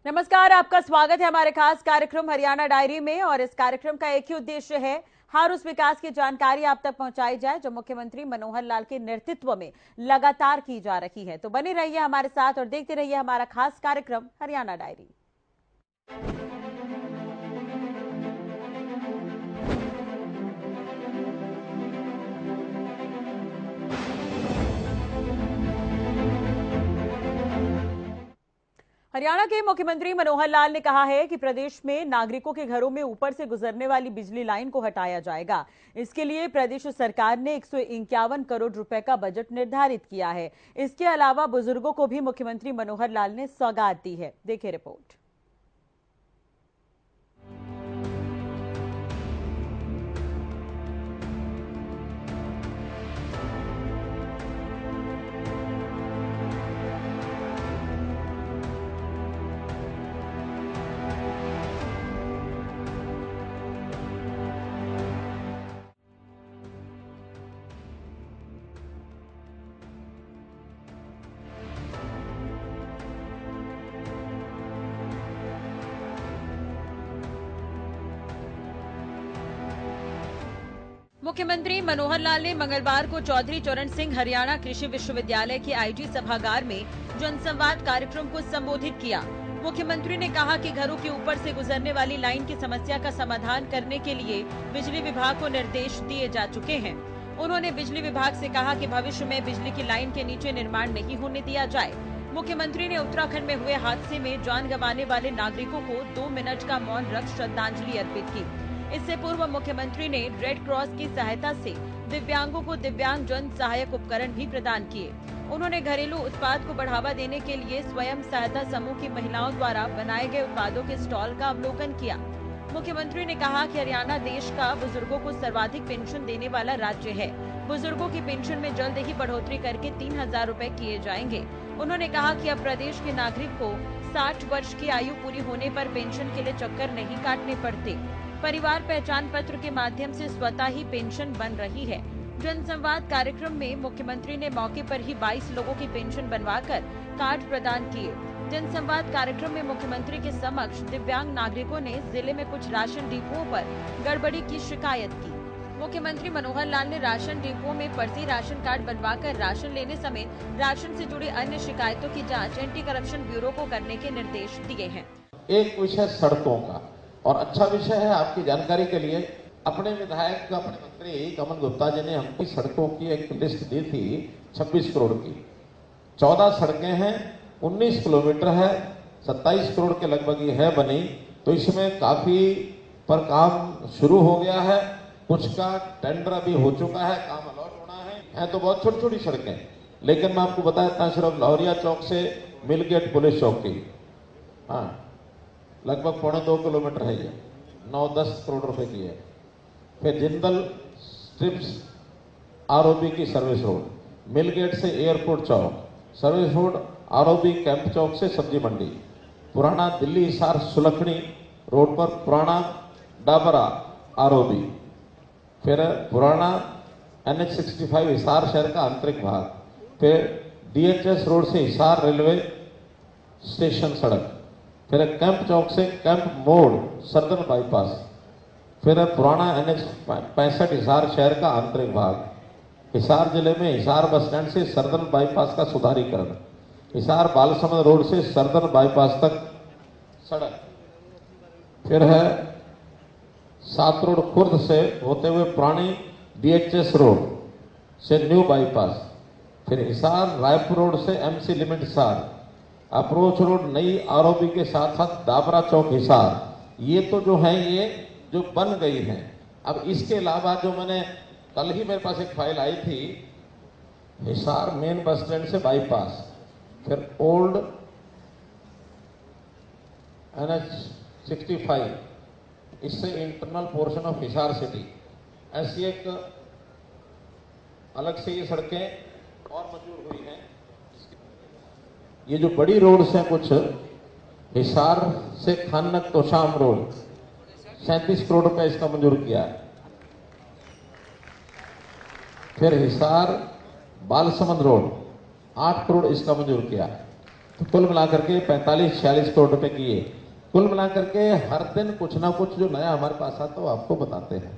नमस्कार, आपका स्वागत है हमारे खास कार्यक्रम हरियाणा डायरी में। और इस कार्यक्रम का एक ही उद्देश्य है, हर उस विकास की जानकारी आप तक पहुंचाई जाए जो मुख्यमंत्री मनोहर लाल के नेतृत्व में लगातार की जा रही है। तो बने रहिए हमारे साथ और देखते रहिए हमारा खास कार्यक्रम हरियाणा डायरी। हरियाणा के मुख्यमंत्री मनोहर लाल ने कहा है कि प्रदेश में नागरिकों के घरों में ऊपर से गुजरने वाली बिजली लाइन को हटाया जाएगा। इसके लिए प्रदेश सरकार ने 151 करोड़ रुपए का बजट निर्धारित किया है। इसके अलावा बुजुर्गों को भी मुख्यमंत्री मनोहर लाल ने सौगात दी है। देखिए रिपोर्ट। मुख्यमंत्री मनोहर लाल ने मंगलवार को चौधरी चरण सिंह हरियाणा कृषि विश्वविद्यालय के आईटी सभागार में जनसंवाद कार्यक्रम को संबोधित किया। मुख्यमंत्री ने कहा कि घरों के ऊपर से गुजरने वाली लाइन की समस्या का समाधान करने के लिए बिजली विभाग को निर्देश दिए जा चुके हैं। उन्होंने बिजली विभाग से कहा कि भविष्य में बिजली की लाइन के नीचे निर्माण नहीं होने दिया जाए। मुख्यमंत्री ने उत्तराखंड में हुए हादसे में जान गंवाने वाले नागरिकों को 2 मिनट का मौन रख श्रद्धांजलि अर्पित की। इससे पूर्व मुख्यमंत्री ने रेड क्रॉस की सहायता से दिव्यांगों को दिव्यांग जन सहायक उपकरण भी प्रदान किए। उन्होंने घरेलू उत्पाद को बढ़ावा देने के लिए स्वयं सहायता समूह की महिलाओं द्वारा बनाए गए उत्पादों के स्टॉल का अवलोकन किया। मुख्यमंत्री ने कहा कि हरियाणा देश का बुजुर्गों को सर्वाधिक पेंशन देने वाला राज्य है। बुजुर्गों की पेंशन में जल्द ही बढ़ोतरी करके 3,000 रुपए किए जाएंगे। उन्होंने कहा कि अब प्रदेश के नागरिक को 60 वर्ष की आयु पूरी होने पर पेंशन के लिए चक्कर नहीं काटने पड़ते। परिवार पहचान पत्र के माध्यम से स्वतः ही पेंशन बन रही है। जनसंवाद कार्यक्रम में मुख्यमंत्री ने मौके पर ही 22 लोगों की पेंशन बनवाकर कार्ड प्रदान किए। जनसंवाद कार्यक्रम में मुख्यमंत्री के समक्ष दिव्यांग नागरिकों ने जिले में कुछ राशन डिपोओं पर गड़बड़ी की शिकायत की। मुख्यमंत्री मनोहर लाल ने राशन डिपो में फर्जी राशन कार्ड बनवाकर राशन लेने समेत राशन से जुड़ी अन्य शिकायतों की जांच एंटी करप्शन ब्यूरो को करने के निर्देश दिए हैं। एक विषय सड़कों का और अच्छा विषय है आपकी जानकारी के लिए, अपने विधायक अपने मंत्री कमल गुप्ता जी ने हमको सड़कों की एक लिस्ट दी थी 26 करोड़ की। 14 सड़कें हैं, 19 किलोमीटर है, 27 करोड़ के लगभग ये है बनी। तो इसमें काफी पर काम शुरू हो गया है, कुछ का टेंडर अभी हो चुका है, काम अलॉट होना है तो बहुत छोटी छोटी सड़कें। लेकिन मैं आपको बता देता हूं, सिर्फ लौरिया चौक से मिलगेट पुलिस चौक की लगभग 2.25 किलोमीटर है, ये 9-10 करोड़ रुपए की है। फिर जिंदल स्ट्रिप्स आरओबी की सर्विस रोड, मिलगेट से एयरपोर्ट चौक सर्विस रोड, आरओबी कैंप चौक से सब्जी मंडी, पुराना दिल्ली हिसार सुलखनी रोड पर पुराना डाबरा आरओबी, फिर पुराना NH65 हिसार शहर का आंतरिक भाग, फिर DHS रोड से हिसार रेलवे स्टेशन सड़क, फिर कैंप चौक से कैंप मोड़ सर्दन बाईपास, फिर पुराना NH65 हिसार शहर का आंतरिक भाग, हिसार जिले में हिसार बस स्टैंड से सर्दन बाईपास का सुधारीकरण, हिसार बालसमंद रोड से सर्दन बाईपास तक सड़क, फिर है 7 रोड खुर्द से होते हुए पुरानी DHS रोड से न्यू बाईपास, फिर हिसार रायपुर रोड से MC limit Hisar, approach road नई आरओबी के साथ साथ डाबरा चौक हिसार। ये तो जो है ये जो बन गई है। अब इसके अलावा जो मैंने कल ही मेरे पास एक फाइल आई थी, हिसार मेन बस स्टैंड से बाईपास, फिर ओल्ड NH65 इससे internal portion of Hisar city, ऐसी एक अलग से ये सड़कें और मंजूर हुई हैं। ये जो बड़ी रोड्स हैं कुछ, हिसार से खानक तोशाम रोड 37 करोड़ रुपए इसका मंजूर किया है। फिर हिसार बालसमंद रोड 8 करोड़ इसका मंजूर किया है। तो कुल मिलाकर के 45-46 करोड़ रुपए किए। कुल मिलाकर के हर दिन कुछ ना कुछ जो नया हमारे पास आता है वो आपको बताते हैं।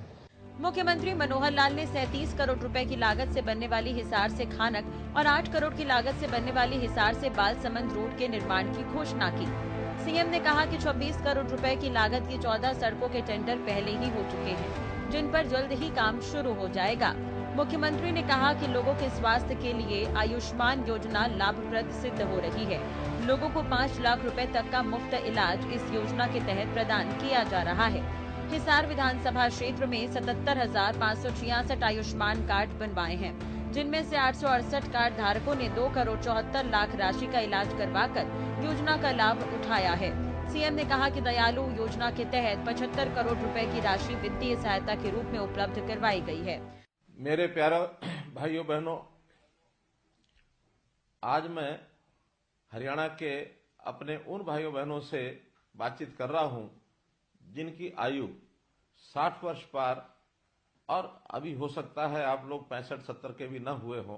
मुख्यमंत्री मनोहर लाल ने 37 करोड़ रुपए की लागत से बनने वाली हिसार से खानक और 8 करोड़ की लागत से बनने वाली हिसार से बालसमंद रोड के निर्माण की घोषणा की। सीएम ने कहा कि 26 करोड़ रुपए की लागत की 14 सड़कों के टेंडर पहले ही हो चुके हैं, जिन पर जल्द ही काम शुरू हो जाएगा। मुख्यमंत्री ने कहा कि लोगों के स्वास्थ्य के लिए आयुष्मान योजना लाभप्रद सिद्ध हो रही है। लोगों को 5 लाख रुपए तक का मुफ्त इलाज इस योजना के तहत प्रदान किया जा रहा है। हिसार विधानसभा क्षेत्र में 77,566 आयुष्मान कार्ड बनवाए हैं, जिनमें से 868 कार्ड धारकों ने 2 करोड़ 74 लाख राशि का इलाज करवाकर योजना का लाभ उठाया है। सीएम ने कहा कि दयालु योजना के तहत 75 करोड़ रुपए की राशि वित्तीय सहायता के रूप में उपलब्ध करवाई गई है। मेरे प्यारे भाइयों बहनों, आज मैं हरियाणा के अपने उन भाइयों बहनों से बातचीत कर रहा हूं जिनकी आयु 60 वर्ष पार और अभी हो सकता है आप लोग 65-70 के भी न हुए हों,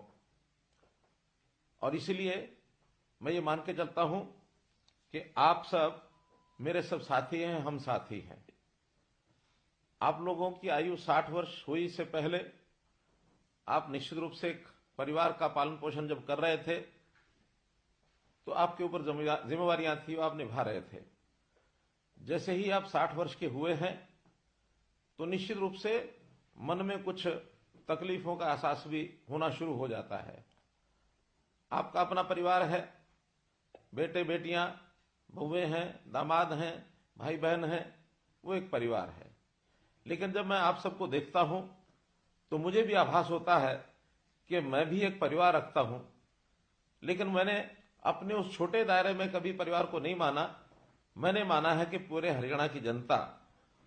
और इसलिए मैं ये मान के चलता हूं कि आप सब मेरे सब साथी हैं, हम साथी हैं। आप लोगों की आयु 60 वर्ष हुई से पहले आप निश्चित रूप से एक परिवार का पालन पोषण जब कर रहे थे तो आपके ऊपर जिम्मेवारियां थी, वो आप निभा रहे थे। जैसे ही आप 60 वर्ष के हुए हैं तो निश्चित रूप से मन में कुछ तकलीफों का एहसास भी होना शुरू हो जाता है। आपका अपना परिवार है, बेटे बेटियां, बहुएं हैं, दामाद हैं, भाई बहन हैं, वो एक परिवार है। लेकिन जब मैं आप सबको देखता हूं तो मुझे भी आभास होता है कि मैं भी एक परिवार रखता हूं, लेकिन मैंने अपने उस छोटे दायरे में कभी परिवार को नहीं माना। मैंने माना है कि पूरे हरियाणा की जनता,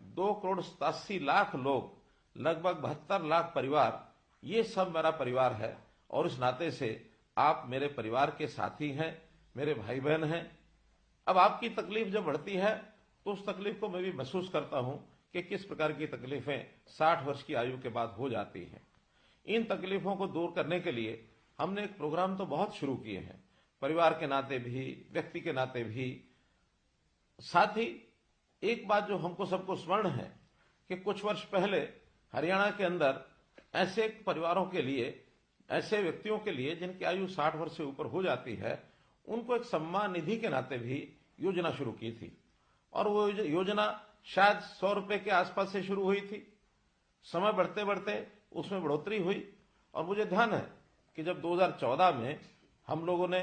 2 करोड़ 87 लाख लोग, लगभग 72 लाख परिवार, ये सब मेरा परिवार है। और उस नाते से आप मेरे परिवार के साथी हैं, मेरे भाई बहन हैं। अब आपकी तकलीफ जब बढ़ती है तो उस तकलीफ को मैं भी महसूस करता हूं कि किस प्रकार की तकलीफें 60 वर्ष की आयु के बाद हो जाती हैं। इन तकलीफों को दूर करने के लिए हमने एक प्रोग्राम तो बहुत शुरू किए हैं, परिवार के नाते भी, व्यक्ति के नाते भी। साथ ही एक बात जो हमको सबको स्मरण है कि कुछ वर्ष पहले हरियाणा के अंदर ऐसे परिवारों के लिए, ऐसे व्यक्तियों के लिए जिनकी आयु 60 वर्ष से ऊपर हो जाती है, उनको एक सम्मान निधि के नाते भी योजना शुरू की थी। और वो योजना शायद 100 रुपए के आसपास से शुरू हुई थी। समय बढ़ते बढ़ते उसमें बढ़ोतरी हुई और मुझे ध्यान है कि जब 2014 में हम लोगों ने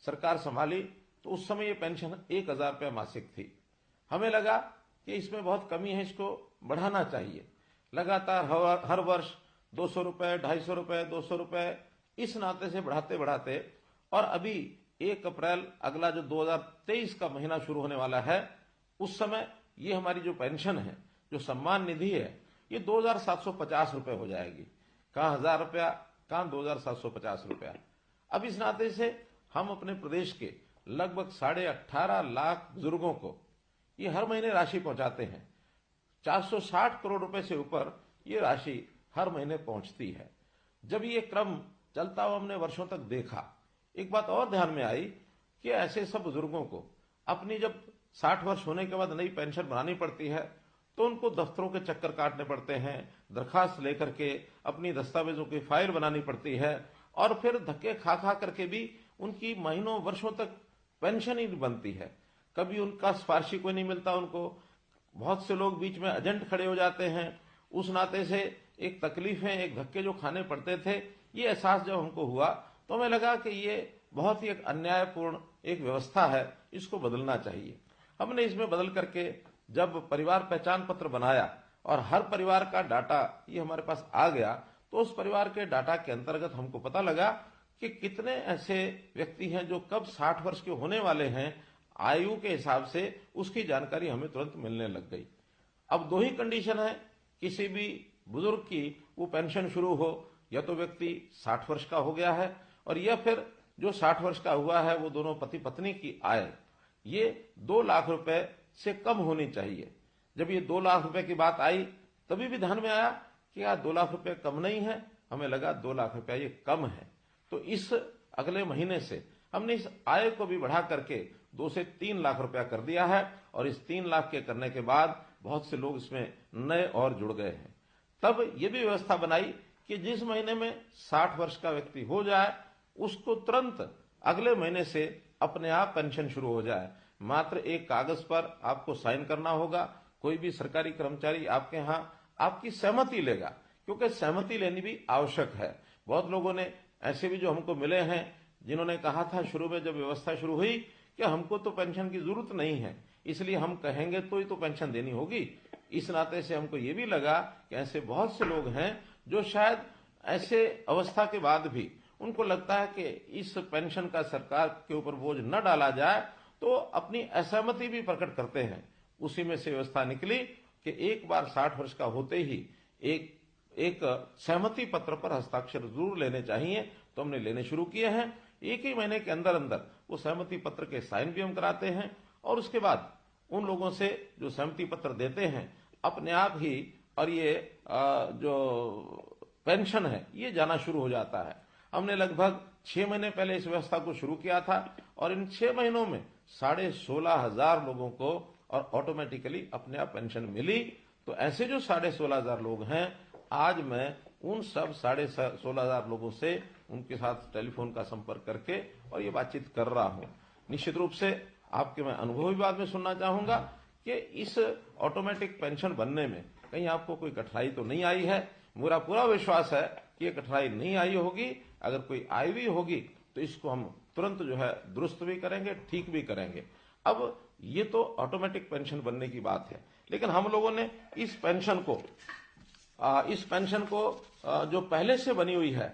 सरकार संभाली तो उस समय ये पेंशन 1000 रुपये मासिक थी। हमें लगा कि इसमें बहुत कमी है, इसको बढ़ाना चाहिए। लगातार हर वर्ष 200 रुपये, 250 रुपये, 200 रुपये, इस नाते से बढ़ाते बढ़ाते और अभी 1 अप्रैल अगला जो 2023 का महीना शुरू होने वाला है, उस समय ये हमारी जो पेंशन है, जो सम्मान निधि है, ये 2750 रुपये हो जाएगी। कहाँ 1000 रुपया, कहाँ 2750 रुपया। अब इस नाते से हम अपने प्रदेश के लगभग 18.5 लाख बुजुर्गों को ये हर महीने राशि पहुंचाते हैं। 460 करोड़ रुपए से ऊपर ये राशि हर महीने पहुंचती है। जब ये क्रम चलता हुआ हमने वर्षों तक देखा, एक बात और ध्यान में आई कि ऐसे सब बुजुर्गों को अपनी जब 60 वर्ष होने के बाद नई पेंशन बनानी पड़ती है तो उनको दफ्तरों के चक्कर काटने पड़ते हैं, दरखास्त लेकर के अपनी दस्तावेजों की फाइल बनानी पड़ती है, और फिर धक्के खा खा करके भी उनकी महीनों वर्षों तक पेंशन ही नहीं बनती है। कभी उनका सिफारिशी कोई नहीं मिलता उनको। बहुत से लोग बीच में एजेंट खड़े हो जाते हैं। उस नाते से एक तकलीफें, एक धक्के जो खाने पड़ते थे, ये एहसास जब हमको हुआ तो हमें लगा कि ये बहुत ही एक अन्यायपूर्ण एक व्यवस्था है, इसको बदलना चाहिए। हमने इसमें बदल करके जब परिवार पहचान पत्र बनाया और हर परिवार का डाटा ये हमारे पास आ गया, तो उस परिवार के डाटा के अंतर्गत हमको पता लगा कि कितने ऐसे व्यक्ति हैं जो कब 60 वर्ष के होने वाले हैं, आयु के हिसाब से उसकी जानकारी हमें तुरंत मिलने लग गई। अब 2 ही कंडीशन है किसी भी बुजुर्ग की वो पेंशन शुरू हो, या तो व्यक्ति 60 वर्ष का हो गया है और या फिर जो 60 वर्ष का हुआ है वो दोनों पति पत्नी की आय ये 2 लाख रुपए से कम होनी चाहिए। जब ये 2 लाख रुपए की बात आई तभी भी ध्यान में आया कि यार 2 लाख रुपए कम नहीं है, हमें लगा 2 लाख रुपया ये कम है। तो इस अगले महीने से हमने इस आय को भी बढ़ा करके 2 से 3 लाख रुपया कर दिया है और इस 3 लाख के करने के बाद बहुत से लोग इसमें नए और जुड़ गए हैं। तब ये भी व्यवस्था बनाई कि जिस महीने में 60 वर्ष का व्यक्ति हो जाए उसको तुरंत अगले महीने से अपने आप पेंशन शुरू हो जाए। मात्र एक कागज पर आपको साइन करना होगा। कोई भी सरकारी कर्मचारी आपके यहां आपकी सहमति लेगा, क्योंकि सहमति लेनी भी आवश्यक है। बहुत लोगों ने ऐसे भी जो हमको मिले हैं जिन्होंने कहा था शुरू में जब व्यवस्था शुरू हुई कि हमको तो पेंशन की जरूरत नहीं है, इसलिए हम कहेंगे तो ही तो पेंशन देनी होगी। इस नाते से हमको ये भी लगा कि ऐसे बहुत से लोग हैं जो शायद ऐसे अवस्था के बाद भी उनको लगता है कि इस पेंशन का सरकार के ऊपर बोझ न डाला जाए, तो अपनी असहमति भी प्रकट करते हैं। उसी में से व्यवस्था निकली कि एक बार 60 वर्ष का होते ही एक सहमति पत्र पर हस्ताक्षर जरूर लेने चाहिए। तो हमने लेने शुरू किए हैं। एक ही महीने के अंदर अंदर वो सहमति पत्र के साइन भी हम कराते हैं और उसके बाद उन लोगों से जो सहमति पत्र देते हैं अपने आप ही और ये जो पेंशन है ये जाना शुरू हो जाता है। हमने लगभग 6 महीने पहले इस व्यवस्था को शुरू किया था और इन 6 महीनों में 16,500 लोगों को और ऑटोमेटिकली अपने आप पेंशन मिली। तो ऐसे जो 16,500 लोग हैं, आज मैं उन सब 16,500 लोगों से उनके साथ टेलीफोन का संपर्क करके और ये बातचीत कर रहा हूं। निश्चित रूप से आपके मैं अनुभव भी बाद में सुनना चाहूंगा कि इस ऑटोमेटिक पेंशन बनने में कहीं आपको कोई कठिनाई तो नहीं आई है। मेरा पूरा विश्वास है कि ये कठिनाई नहीं आई होगी। अगर कोई आई भी होगी तो इसको हम तुरंत जो है दुरुस्त भी करेंगे, ठीक भी करेंगे। अब ये तो ऑटोमेटिक पेंशन बनने की बात है, लेकिन हम लोगों ने इस पेंशन को जो पहले से बनी हुई है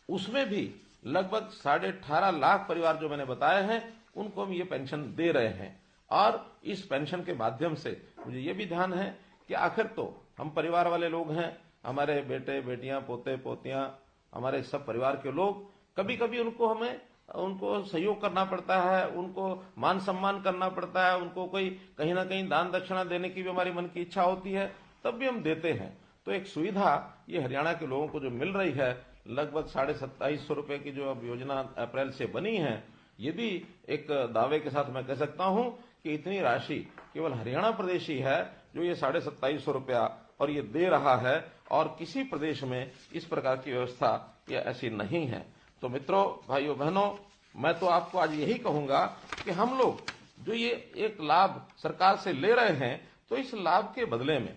उसमें भी लगभग 18.5 लाख परिवार जो मैंने बताए हैं उनको हम ये पेंशन दे रहे हैं। और इस पेंशन के माध्यम से मुझे ये भी ध्यान है कि आखिर तो हम परिवार वाले लोग हैं, हमारे बेटे बेटियां पोते पोतियां हमारे सब परिवार के लोग, कभी कभी उनको सहयोग करना पड़ता है, उनको मान सम्मान करना पड़ता है, उनको कोई कहीं ना कहीं दान दक्षिणा देने की भी हमारी मन की इच्छा होती है, तब भी हम देते हैं। तो एक सुविधा ये हरियाणा के लोगों को जो मिल रही है, लगभग 2750 रुपए की जो अब योजना अप्रैल से बनी है, ये भी एक दावे के साथ मैं कह सकता हूं कि इतनी राशि केवल हरियाणा प्रदेश ही है जो ये 2750 रुपया और ये दे रहा है, और किसी प्रदेश में इस प्रकार की व्यवस्था ये ऐसी नहीं है। तो मित्रों, भाइयों बहनों, मैं तो आपको आज यही कहूंगा कि हम लोग जो ये एक लाभ सरकार से ले रहे हैं, तो इस लाभ के बदले में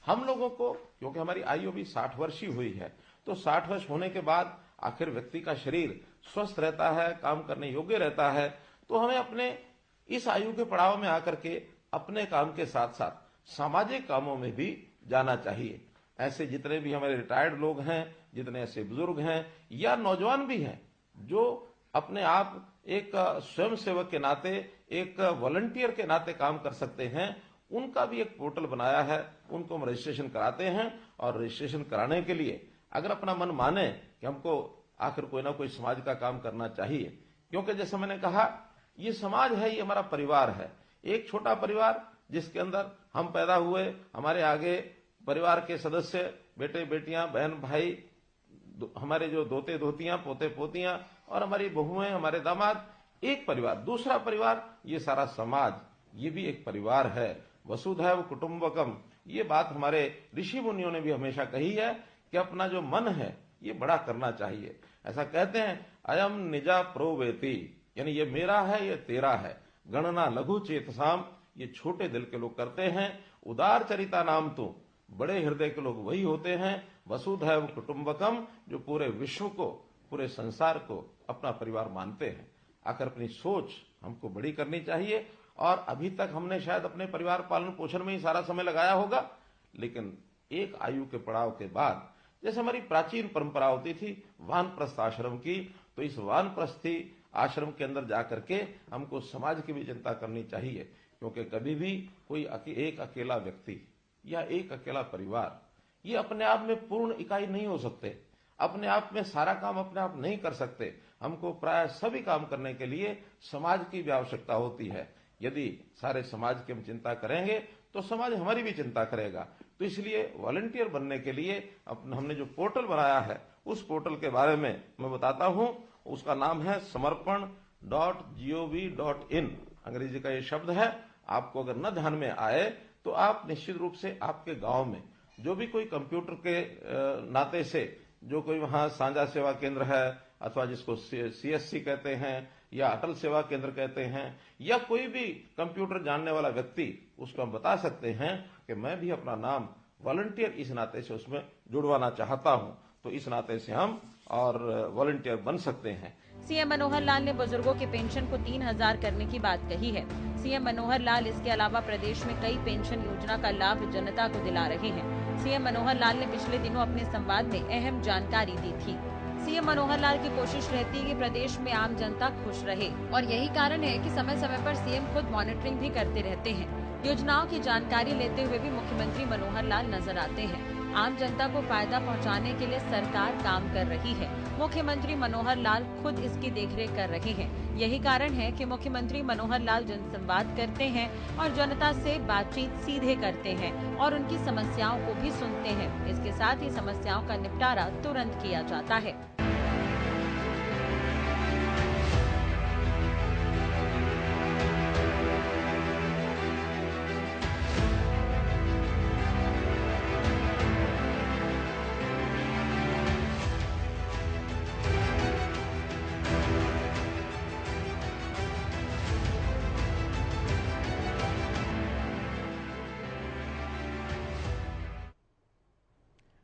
हम लोगों को, क्योंकि हमारी आयु भी 60 वर्ष ही हुई है, तो 60 वर्ष होने के बाद आखिर व्यक्ति का शरीर स्वस्थ रहता है, काम करने योग्य रहता है, तो हमें अपने इस आयु के पड़ाव में आकर के अपने काम के साथ साथ सामाजिक कामों में भी जाना चाहिए। ऐसे जितने भी हमारे रिटायर्ड लोग हैं, जितने ऐसे बुजुर्ग हैं या नौजवान भी हैं जो अपने आप एक स्वयंसेवक के नाते, एक वॉलंटियर के नाते काम कर सकते हैं, उनका भी एक पोर्टल बनाया है। उनको हम रजिस्ट्रेशन कराते हैं और रजिस्ट्रेशन कराने के लिए अगर अपना मन माने कि हमको आखिर कोई ना कोई समाज का काम करना चाहिए, क्योंकि जैसे मैंने कहा ये समाज है, ये हमारा परिवार है, एक छोटा परिवार जिसके अंदर हम पैदा हुए, हमारे आगे परिवार के सदस्य, बेटे बेटियां, बहन भाई, हमारे जो दोते धोतियां, पोते पोतियां और हमारी बहुएं, हमारे दामाद, एक परिवार। दूसरा परिवार ये सारा समाज, ये भी एक परिवार है। वसुधैव कुटुंबकम, ये बात हमारे ऋषि मुनियों ने भी हमेशा कही है कि अपना जो मन है ये बड़ा करना चाहिए। ऐसा कहते हैं, अयम निजा प्रोवेति, यानी ये मेरा है, ये तेरा है। गणना लघु चेतसाम, ये छोटे दिल के लोग करते हैं। उदार चरिता नाम तो, बड़े हृदय के लोग वही होते हैं। वसुधैव कुटुंबकम, जो पूरे विश्व को, पूरे संसार को अपना परिवार मानते हैं। आकर अपनी सोच हमको बड़ी करनी चाहिए। और अभी तक हमने शायद अपने परिवार पालन पोषण में ही सारा समय लगाया होगा, लेकिन एक आयु के पड़ाव के बाद, जैसे हमारी प्राचीन परंपरा होती थी वानप्रस्थ आश्रम की, तो इस वानप्रस्थी आश्रम के अंदर जाकर के हमको समाज की भी चिंता करनी चाहिए। क्योंकि कभी भी कोई एक अकेला व्यक्ति या एक अकेला परिवार ये अपने आप में पूर्ण इकाई नहीं हो सकते, अपने आप में सारा काम अपने आप नहीं कर सकते। हमको प्राय सभी काम करने के लिए समाज की भी आवश्यकता होती है। यदि सारे समाज की हम चिंता करेंगे तो समाज हमारी भी चिंता करेगा। तो इसलिए वॉलंटियर बनने के लिए हमने जो पोर्टल बनाया है, उस पोर्टल के बारे में मैं बताता हूं। उसका नाम है समर्पण .gov.in अंग्रेजी का ये शब्द है। आपको अगर न ध्यान में आए तो आप निश्चित रूप से आपके गांव में जो भी कोई कंप्यूटर के नाते से जो कोई वहां साझा सेवा केंद्र है अथवा जिसको CSC कहते हैं या अटल सेवा केंद्र कहते हैं या कोई भी कंप्यूटर जानने वाला व्यक्ति, उसको हम बता सकते हैं कि मैं भी अपना नाम वॉलंटियर इस नाते से उसमें जुड़वाना चाहता हूं, तो इस नाते से हम और वॉलंटियर बन सकते हैं। सीएम मनोहर लाल ने बुजुर्गों के पेंशन को 3,000 करने की बात कही है। सीएम मनोहर लाल इसके अलावा प्रदेश में कई पेंशन योजना का लाभ जनता को दिला रहे हैं। सीएम मनोहर लाल ने पिछले दिनों अपने संवाद में अहम जानकारी दी थी। सीएम मनोहर लाल की कोशिश रहती है कि प्रदेश में आम जनता खुश रहे और यही कारण है कि समय समय पर सीएम खुद मॉनिटरिंग भी करते रहते हैं। योजनाओं की जानकारी लेते हुए भी मुख्यमंत्री मनोहर लाल नजर आते हैं। आम जनता को फायदा पहुंचाने के लिए सरकार काम कर रही है। मुख्यमंत्री मनोहर लाल खुद इसकी देखरेख कर रहे हैं। यही कारण है कि मुख्यमंत्री मनोहर लाल जनसंवाद करते हैं और जनता से बातचीत सीधे करते हैं और उनकी समस्याओं को भी सुनते हैं। इसके साथ ही समस्याओं का निपटारा तुरंत किया जाता है।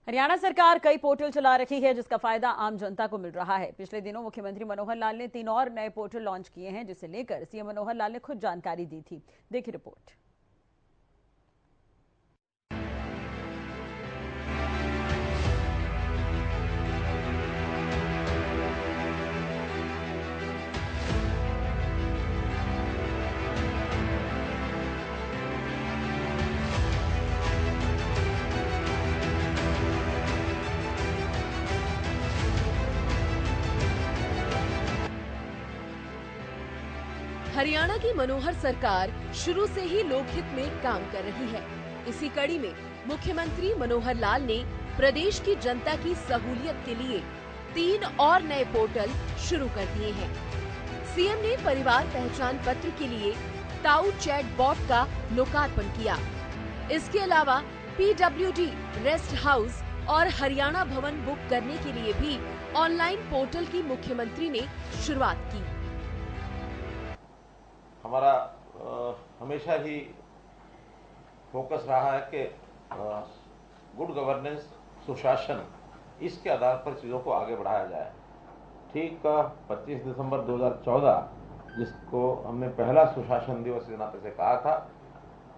हरियाणा सरकार कई पोर्टल चला रही है जिसका फायदा आम जनता को मिल रहा है। पिछले दिनों मुख्यमंत्री मनोहर लाल ने 3 और नए पोर्टल लॉन्च किए हैं, जिसे लेकर सीएम मनोहर लाल ने खुद जानकारी दी थी। देखिए रिपोर्ट। हरियाणा की मनोहर सरकार शुरू से ही लोकहित में काम कर रही है। इसी कड़ी में मुख्यमंत्री मनोहर लाल ने प्रदेश की जनता की सहूलियत के लिए 3 और नए पोर्टल शुरू कर दिए हैं। सीएम ने परिवार पहचान पत्र के लिए ताऊ चैट बॉट का लोकार्पण किया। इसके अलावा PWD रेस्ट हाउस और हरियाणा भवन बुक करने के लिए भी ऑनलाइन पोर्टल की मुख्यमंत्री ने शुरुआत की। हमारा हमेशा ही फोकस रहा है कि गुड गवर्नेंस, सुशासन, इसके आधार पर चीज़ों को आगे बढ़ाया जाए। ठीक 25 दिसंबर 2014 जिसको हमने पहला सुशासन दिवस के नाते से कहा था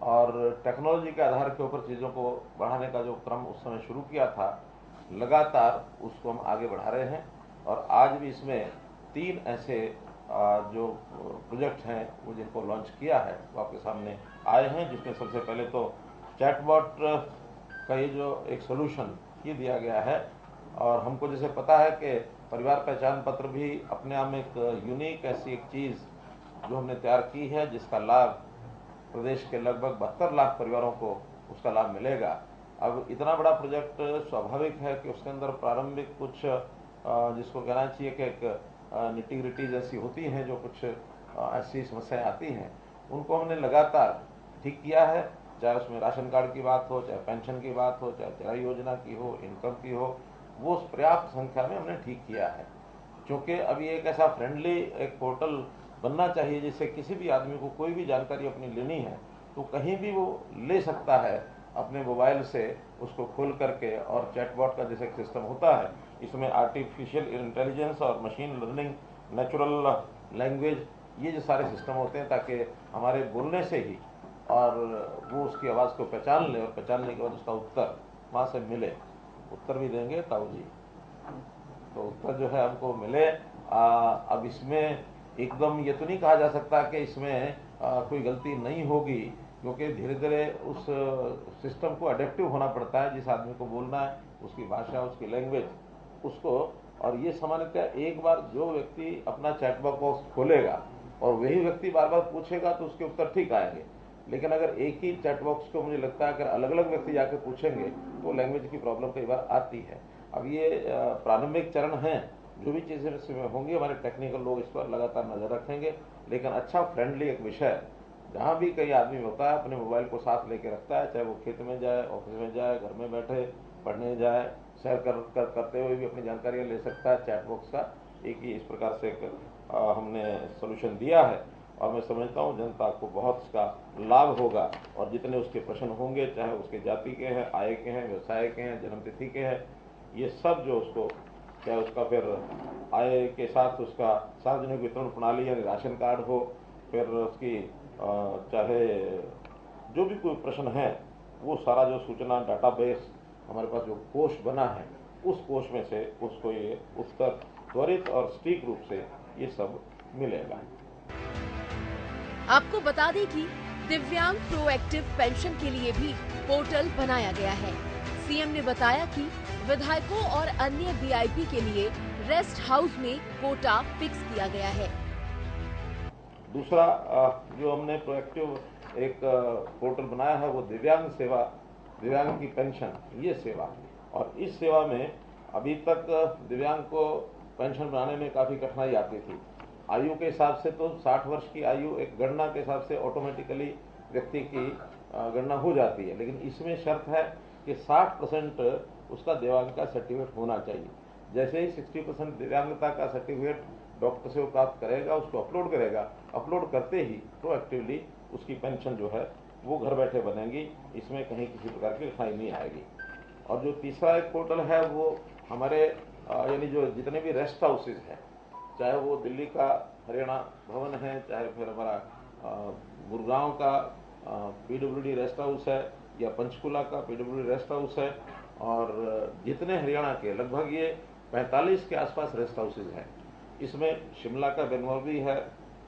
और टेक्नोलॉजी के आधार के ऊपर चीज़ों को बढ़ाने का जो क्रम उस समय शुरू किया था, लगातार उसको हम आगे बढ़ा रहे हैं और आज भी इसमें 3 ऐसे जो प्रोजेक्ट हैं वो जिनको लॉन्च किया है वो आपके सामने आए हैं, जिसमें सबसे पहले तो चैटबॉट का ये जो एक सोल्यूशन ये दिया गया है। और हमको जैसे पता है कि परिवार पहचान पत्र भी अपने आप में एक यूनिक ऐसी एक चीज़ जो हमने तैयार की है, जिसका लाभ प्रदेश के लगभग 72 लाख परिवारों को उसका लाभ मिलेगा। अब इतना बड़ा प्रोजेक्ट स्वाभाविक है कि उसके अंदर प्रारंभिक कुछ जिसको कहना चाहिए कि एक निटी-ग्रिटीज ऐसी होती हैं, जो कुछ ऐसी समस्याएं आती हैं, उनको हमने लगातार ठीक किया है। चाहे उसमें राशन कार्ड की बात हो, चाहे पेंशन की बात हो, चाहे चिराई योजना की हो, इनकम की हो, वो पर्याप्त संख्या में हमने ठीक किया है। क्योंकि अभी एक ऐसा फ्रेंडली एक पोर्टल बनना चाहिए जिससे किसी भी आदमी को कोई भी जानकारी अपनी लेनी है तो कहीं भी वो ले सकता है अपने मोबाइल से उसको खोल करके। और चैटबॉट का जैसे सिस्टम होता है, इसमें आर्टिफिशियल इंटेलिजेंस और मशीन लर्निंग, नेचुरल लैंग्वेज, ये जो सारे सिस्टम होते हैं ताकि हमारे बोलने से ही और वो उसकी आवाज़ को पहचान ले और पहचानने के बाद उसका उत्तर वहाँ से मिले। उत्तर भी देंगे ताऊ जी, तो उत्तर जो है हमको मिले। अब इसमें एकदम ये तो नहीं कहा जा सकता कि इसमें कोई गलती नहीं होगी, क्योंकि धीरे धीरे उस सिस्टम को अडेप्टिव होना पड़ता है। जिस आदमी को बोलना है उसकी भाषा, उसकी लैंग्वेज, उसको। और ये सामान्यतः एक बार जो व्यक्ति अपना चैटबॉट बॉक्स खोलेगा और वही व्यक्ति बार बार पूछेगा तो उसके उत्तर ठीक आएंगे। लेकिन अगर एक ही चैट बॉक्स को मुझे लगता है अगर अलग अलग व्यक्ति जाकर पूछेंगे तो लैंग्वेज की प्रॉब्लम कई बार आती है। अब ये प्रारंभिक चरण हैं जो भी चीज़ें इसमें होंगी हमारे टेक्निकल लोग इस पर लगातार नजर रखेंगे। लेकिन अच्छा फ्रेंडली एक विषय, जहाँ भी कई आदमी होता है अपने मोबाइल को साथ लेके रखता है, चाहे वो खेत में जाए, ऑफिस में जाए, घर में बैठे पढ़ने जाए, सैर करते हुए भी अपनी जानकारियाँ ले सकता है। चैट बॉक्स का एक ही इस प्रकार से हमने सोल्यूशन दिया है और मैं समझता हूँ जनता को बहुत इसका लाभ होगा। और जितने उसके प्रश्न होंगे, चाहे उसके जाति के हैं, आय के हैं, व्यवसाय के हैं, जन्मतिथि के हैं, ये सब जो उसको, चाहे उसका फिर आय के साथ उसका सार्वजनिक वितरण प्रणाली यानी राशन कार्ड हो, फिर उसकी चाहे जो भी कोई प्रश्न है, वो सारा जो सूचना डाटाबेस हमारे पास जो कोष बना है, उस कोष में से उसको ये उत्तर त्वरित और सटीक रूप से ये सब मिलेगा। आपको बता दें कि दिव्यांग प्रोएक्टिव पेंशन के लिए भी पोर्टल बनाया गया है। सीएम ने बताया कि विधायकों और अन्य वीआईपी के लिए रेस्ट हाउस में कोटा फिक्स किया गया है। दूसरा जो हमने प्रोएक्टिव एक पोर्टल बनाया है वो दिव्यांग सेवा, दिव्यांग की पेंशन, ये सेवा। और इस सेवा में अभी तक दिव्यांग को पेंशन बनाने में काफ़ी कठिनाई आती थी। आयु के हिसाब से तो 60 वर्ष की आयु एक गणना के हिसाब से ऑटोमेटिकली व्यक्ति की गणना हो जाती है, लेकिन इसमें शर्त है कि 60% उसका दिव्यांग का सर्टिफिकेट होना चाहिए। जैसे ही 60% दिव्यांगता का सर्टिफिकेट डॉक्टर से वो प्राप्त करेगा, उसको अपलोड करेगा, अपलोड करते ही प्रोएक्टिवली उसकी पेंशन जो है वो घर बैठे बनेगी, इसमें कहीं किसी प्रकार की कठिनाई नहीं आएगी। और जो तीसरा एक पोर्टल है वो हमारे यानी जो जितने भी रेस्ट हाउसेज हैं, चाहे वो दिल्ली का हरियाणा भवन है, चाहे फिर हमारा गुड़गांव का पीडब्ल्यूडी रेस्ट हाउस है, या पंचकुला का पीडब्ल्यूडी रेस्ट हाउस है, और जितने हरियाणा के लगभग ये 45 के आसपास रेस्ट हाउसेज हैं। इसमें शिमला का बेंगलुरु है,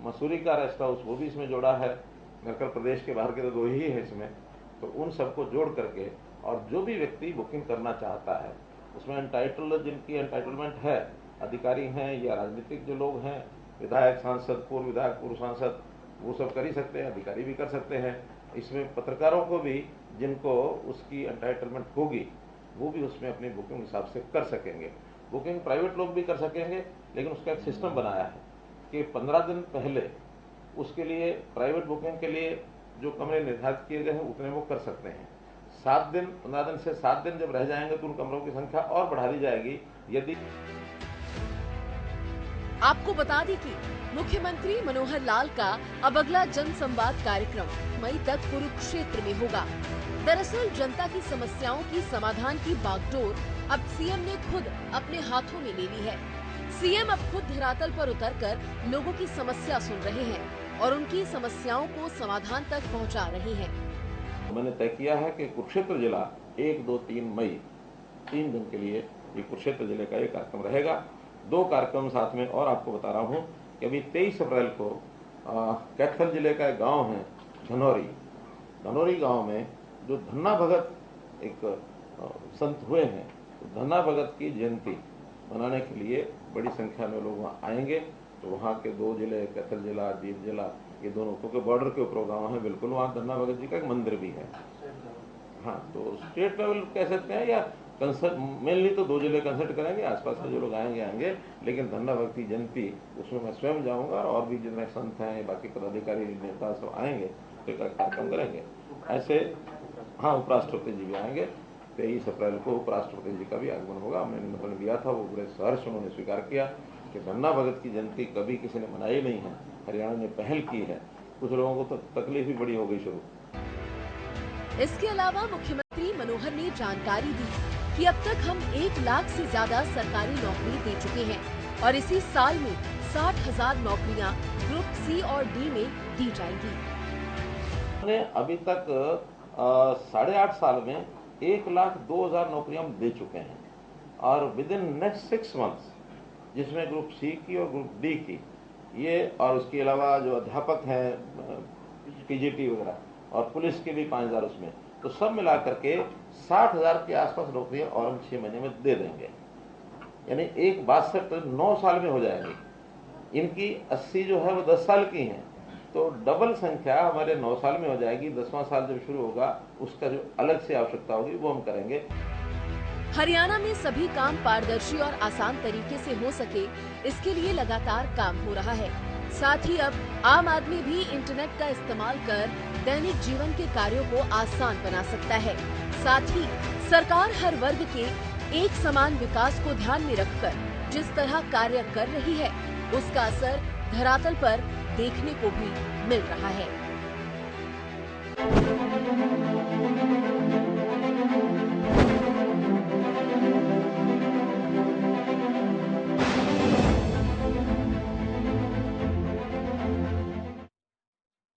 मसूरी का रेस्ट हाउस वो भी इसमें जोड़ा है। मेरे ख्याल प्रदेश के बाहर के तो 2 ही है इसमें। तो उन सबको जोड़ करके और जो भी व्यक्ति बुकिंग करना चाहता है उसमें जिनकी एंटाइटलमेंट है, अधिकारी हैं या राजनीतिक जो लोग हैं, विधायक, सांसद, पूर्व विधायक, पूर्व सांसद, वो सब कर ही सकते हैं, अधिकारी भी कर सकते हैं। इसमें पत्रकारों को भी जिनको उसकी एंटाइटलमेंट होगी वो भी उसमें अपनी बुकिंग हिसाब से कर सकेंगे। बुकिंग प्राइवेट लोग भी कर सकेंगे, लेकिन उसका एक सिस्टम बनाया है कि 15 दिन पहले उसके लिए प्राइवेट बुकिंग के लिए जो कमरे निर्धारित किए गए हैं उतने वो कर सकते हैं। 7 दिन, 15 दिन से 7 दिन जब रह जाएंगे तो उन कमरों की संख्या और बढ़ा दी जाएगी। यदि आपको बता दें कि मुख्यमंत्री मनोहर लाल का अब अगला जनसंवाद कार्यक्रम मई तक कुरुक्षेत्र में होगा। दरअसल जनता की समस्याओं की समाधान की बागडोर अब सीएम ने खुद अपने हाथों में ले ली है। सीएम अब खुद धरातल पर उतरकर लोगों की समस्या सुन रहे हैं और उनकी समस्याओं को समाधान तक पहुंचा रहे हैं। मैंने तय किया है कि कुरुक्षेत्र जिला 1, 2, 3 मई 3 दिन के लिए ये कुरुक्षेत्र जिले का एक कार्यक्रम रहेगा। 2 कार्यक्रम साथ में और आपको बता रहा हूँ कि अभी 23 अप्रैल को कैथल जिले का एक गाँव है धनौरी गाँव में जो धन्ना भगत एक संत हुए हैं, तो धन्ना भगत की जयंती मनाने के लिए बड़ी संख्या में लोग वहाँ आएंगे। तो वहाँ के 2 जिले, कैथल जिला, जींद जिला, ये दोनों क्योंकि बॉर्डर के ऊपर गाँव है बिल्कुल, वहाँ धन्ना भगत जी का एक मंदिर भी है। हाँ, तो स्टेट लेवल कह सकते हैं या कंसर्ट, मेनली तो 2 जिले कंसर्ट करेंगे, आसपास के जो लोग आएंगे, लेकिन धन्ना भक्ति जयंती उसमें मैं स्वयं जाऊंगा और भी जितने संत हैं, बाकी पदाधिकारी, नेता सब आएंगे तो एक कार्यक्रम करेंगे। ऐसे हाँ, उपराष्ट्रपति जी भी आएंगे। 23 अप्रैल को उपराष्ट्रपति जी का भी आगमन होगा। मैंने निमंत्रण दिया था, वो बड़े सहर्ष उन्होंने स्वीकार किया कि धन्ना भगत की जयंती कभी किसी ने मनाई नहीं है, हरियाणा ने पहल की है। कुछ लोगों को तो तकलीफ भी बड़ी हो गई शुरू। इसके अलावा मुख्यमंत्री मनोहर ने जानकारी दी कि अब तक हम 1 लाख से ज्यादा सरकारी नौकरी दे चुके हैं और इसी साल में 60,000 नौकरियां ग्रुप सी और डी में दी जाएंगी। अभी तक 8.5 साल में 1,02,000 नौकरियां हम दे चुके हैं और विद इन नेक्स्ट 6 मंथ्स, जिसमें ग्रुप सी की और ग्रुप डी की ये, और उसके अलावा जो अध्यापक हैं पीजीटी वगैरह और पुलिस के भी 5,000 उसमें, तो सब मिला करके 60,000 के आसपास नौकरियां और हम 6 महीने में दे देंगे। यानी 9 साल में हो जाएगी। इनकी 80 जो है वो 10 साल की हैं, तो डबल संख्या हमारे 9 साल में हो जाएगी। 10वां साल जब शुरू होगा उसका जो अलग से आवश्यकता होगी वो हम करेंगे। हरियाणा में सभी काम पारदर्शी और आसान तरीके से हो सके, इसके लिए लगातार काम हो रहा है। साथ ही अब आम आदमी भी इंटरनेट का इस्तेमाल कर दैनिक जीवन के कार्यों को आसान बना सकता है। साथ ही सरकार हर वर्ग के एक समान विकास को ध्यान में रखकर जिस तरह कार्य कर रही है, उसका असर धरातल पर देखने को भी मिल रहा है।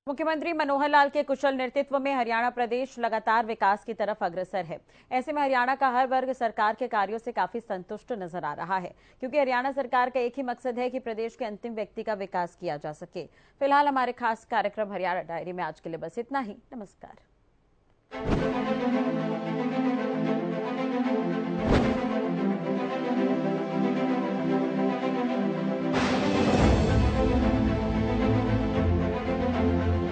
मुख्यमंत्री मनोहर लाल के कुशल नेतृत्व में हरियाणा प्रदेश लगातार विकास की तरफ अग्रसर है। ऐसे में हरियाणा का हर वर्ग सरकार के कार्यों से काफी संतुष्ट नजर आ रहा है, क्योंकि हरियाणा सरकार का एक ही मकसद है कि प्रदेश के अंतिम व्यक्ति का विकास किया जा सके। फिलहाल हमारे खास कार्यक्रम हरियाणा डायरी में आज के लिए बस इतना ही। नमस्कार।